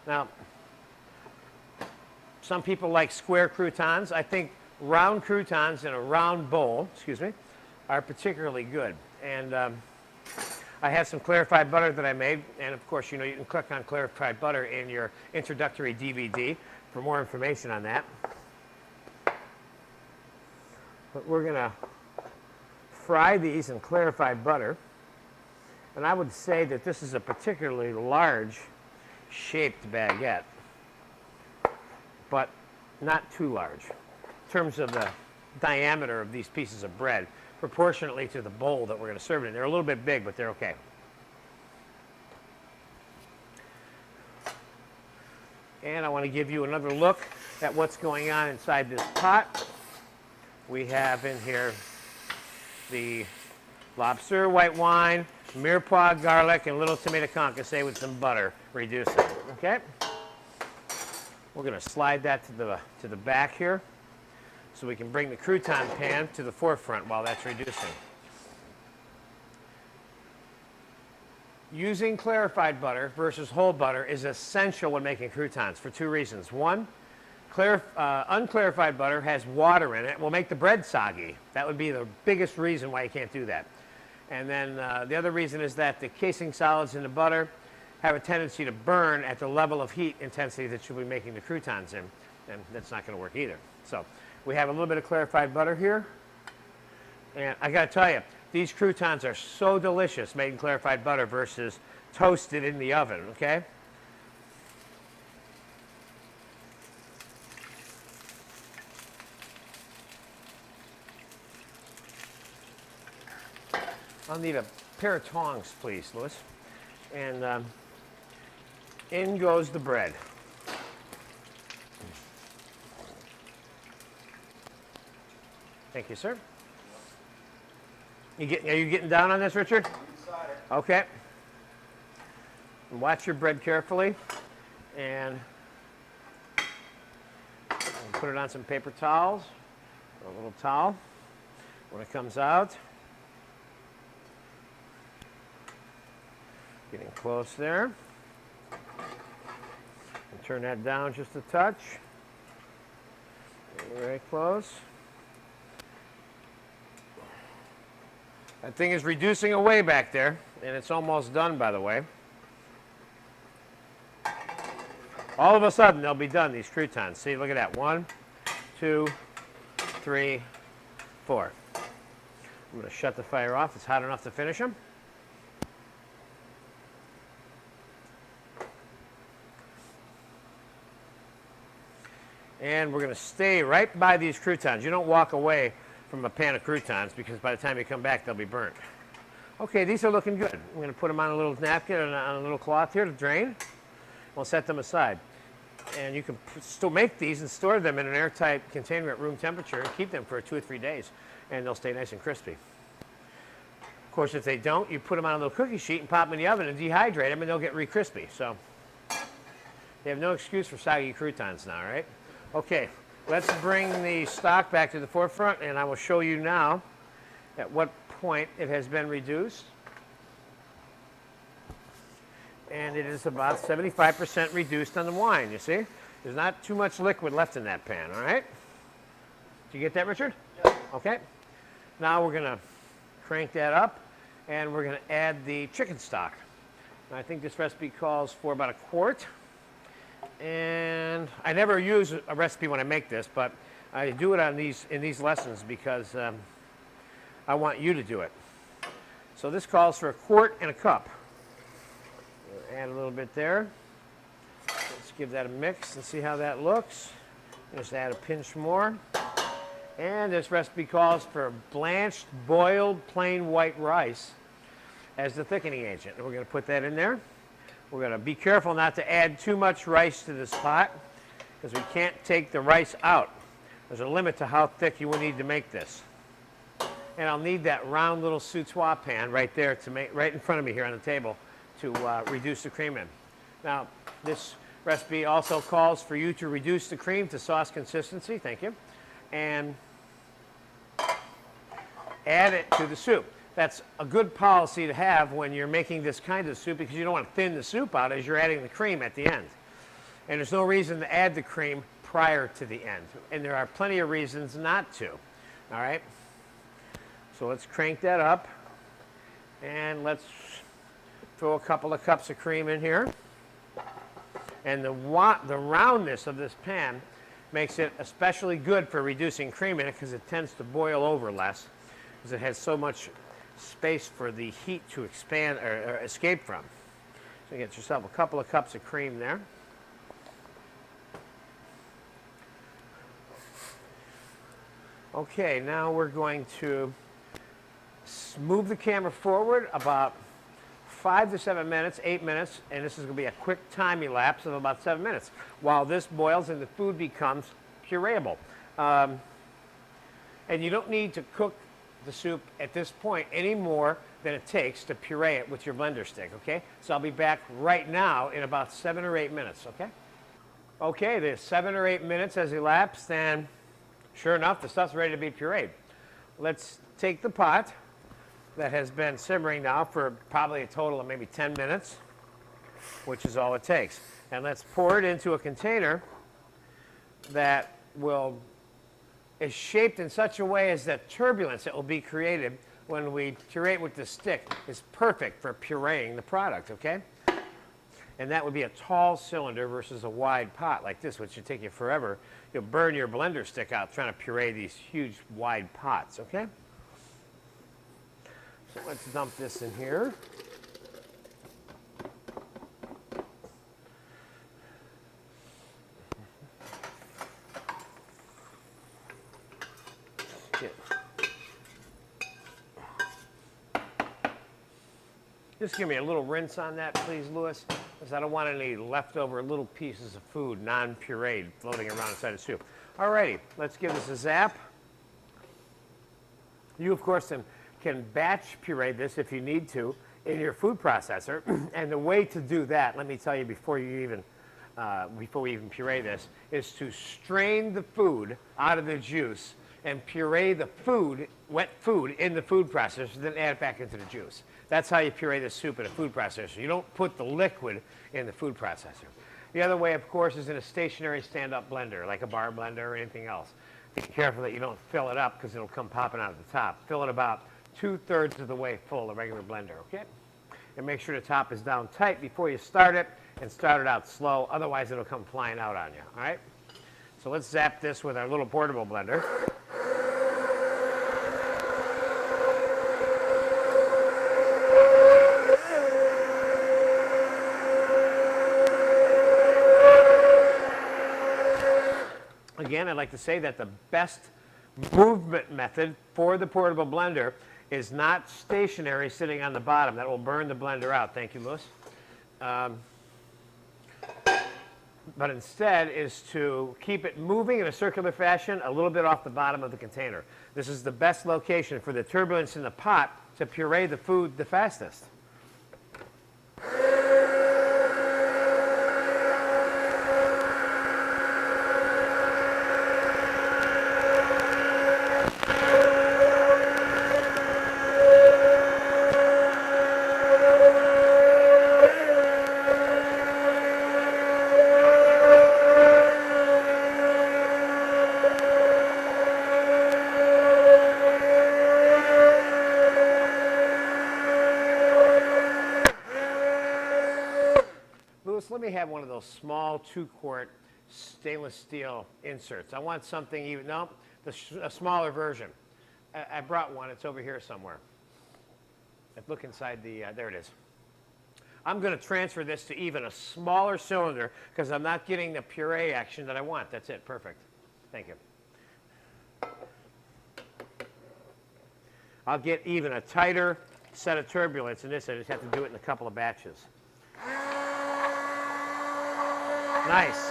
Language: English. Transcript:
Now, some people like square croutons. I think round croutons in a round bowl, excuse me, are particularly good. And I have some clarified butter that I made, and of course, you know, you can click on clarified butter in your introductory DVD for more information on that. But we're going to fry these in clarified butter, and I would say that this is a particularly large shaped baguette, but not too large in terms of the diameter of these pieces of bread, proportionately to the bowl that we're going to serve it in. They're a little bit big, but they're okay. And I want to give you another look at what's going on inside this pot. We have in here the lobster, white wine, mirepoix garlic, and little tomato concasse with some butter reducing. Okay? We're going to slide that to the back here so we can bring the crouton pan to the forefront while that's reducing. Using clarified butter versus whole butter is essential when making croutons for two reasons. One, unclarified butter has water in it. It will make the bread soggy. That would be the biggest reason why you can't do that. And then the other reason is that the casing solids in the butter have a tendency to burn at the level of heat intensity that you'll be making the croutons in, and that's not going to work either. So we have a little bit of clarified butter here, and I got to tell you, these croutons are so delicious made in clarified butter versus toasted in the oven, okay? I'll need a pair of tongs, please, Louis. And in goes the bread. Thank you, sir. Are you getting down on this, Richard? Okay. And watch your bread carefully. And put it on some paper towels, or a little towel. When it comes out, getting close there. And turn that down just a touch. Very close. That thing is reducing away back there, and it's almost done, by the way. All of a sudden, they'll be done, these croutons. See, look at that. 1, 2, 3, 4. I'm going to shut the fire off. It's hot enough to finish them. And we're going to stay right by these croutons. You don't walk away from a pan of croutons because by the time you come back, they'll be burnt. Okay, these are looking good. I'm going to put them on a little napkin and on a little cloth here to drain. We'll set them aside. And you can still make these and store them in an airtight container at room temperature and keep them for 2 or 3 days, and they'll stay nice and crispy. Of course, if they don't, you put them on a little cookie sheet and pop them in the oven and dehydrate them, and they'll get re-crispy. So you have no excuse for soggy croutons now, right? Okay, let's bring the stock back to the forefront, and I will show you now at what point it has been reduced. And it is about 75% reduced on the wine, you see? There's not too much liquid left in that pan, all right? Did you get that, Richard? Yeah. Okay. Now we're going to crank that up, and we're going to add the chicken stock. I think this recipe calls for about 1 quart. And I never use a recipe when I make this, but I do it on in these lessons because I want you to do it. So this calls for 1 quart and 1 cup. We'll add a little bit there. Let's give that a mix and see how that looks. Just add a pinch more. And this recipe calls for blanched, boiled, plain white rice as the thickening agent. And we're going to put that in there. We're going to be careful not to add too much rice to this pot because we can't take the rice out. There's a limit to how thick you will need to make this. And I'll need that round little sautoir pan right there to make, right in front of me here on the table to reduce the cream in. Now, this recipe also calls for you to reduce the cream to sauce consistency, thank you, and add it to the soup. That's a good policy to have when you're making this kind of soup because you don't want to thin the soup out as you're adding the cream at the end. And there's no reason to add the cream prior to the end. And there are plenty of reasons not to. All right? So let's crank that up. And let's throw a couple of cups of cream in here. And the roundness of this pan makes it especially good for reducing cream in it because it tends to boil over less because it has so much space for the heat to expand or escape from. So you get yourself a couple of cups of cream there. Okay, now we're going to move the camera forward about 5 to 7 minutes, 8 minutes, and this is going to be a quick time elapse of about 7 minutes while this boils and the food becomes pureeable. And you don't need to cook the soup at this point any more than it takes to puree it with your blender stick, okay? So I'll be back right now in about 7 or 8 minutes, okay? Okay, the 7 or 8 minutes has elapsed, and sure enough, the stuff's ready to be pureed. Let's take the pot that has been simmering now for probably a total of maybe 10 minutes, which is all it takes. And let's pour it into a container that is shaped in such a way as that turbulence that will be created when we puree it with the stick is perfect for pureeing the product, okay? And that would be a tall cylinder versus a wide pot like this, which would take you forever. You'll burn your blender stick out trying to puree these huge wide pots, okay? So let's dump this in here. Just give me a little rinse on that, please, Louis, because I don't want any leftover little pieces of food, non-pureed, floating around inside the soup. All righty, let's give this a zap. You, of course, can batch puree this if you need to in your food processor. And the way to do that, let me tell you before we even puree this, is to strain the food out of the juice and puree the food, wet food, in the food processor, then add it back into the juice. That's how you puree the soup in a food processor. You don't put the liquid in the food processor. The other way, of course, is in a stationary stand-up blender, like a bar blender or anything else. Be careful that you don't fill it up because it'll come popping out of the top. Fill it about 2/3 of the way full, a regular blender, okay? And make sure the top is down tight before you start it, and start it out slow. Otherwise, it'll come flying out on you, all right? So let's zap this with our little portable blender. Again, I'd like to say that the best movement method for the portable blender is not stationary sitting on the bottom. That will burn the blender out. Thank you, Louis. But instead is to keep it moving in a circular fashion a little bit off the bottom of the container. This is the best location for the turbulence in the pot to puree the food the fastest. Let me have one of those small 2-quart stainless steel inserts. I want something even, no, a smaller version. I brought one, it's over here somewhere. Look inside the, there it is. I'm going to transfer this to even a smaller cylinder because I'm not getting the puree action that I want. That's it, perfect. Thank you. I'll get even a tighter set of turbulence in this. I just have to do it in a couple of batches. Nice.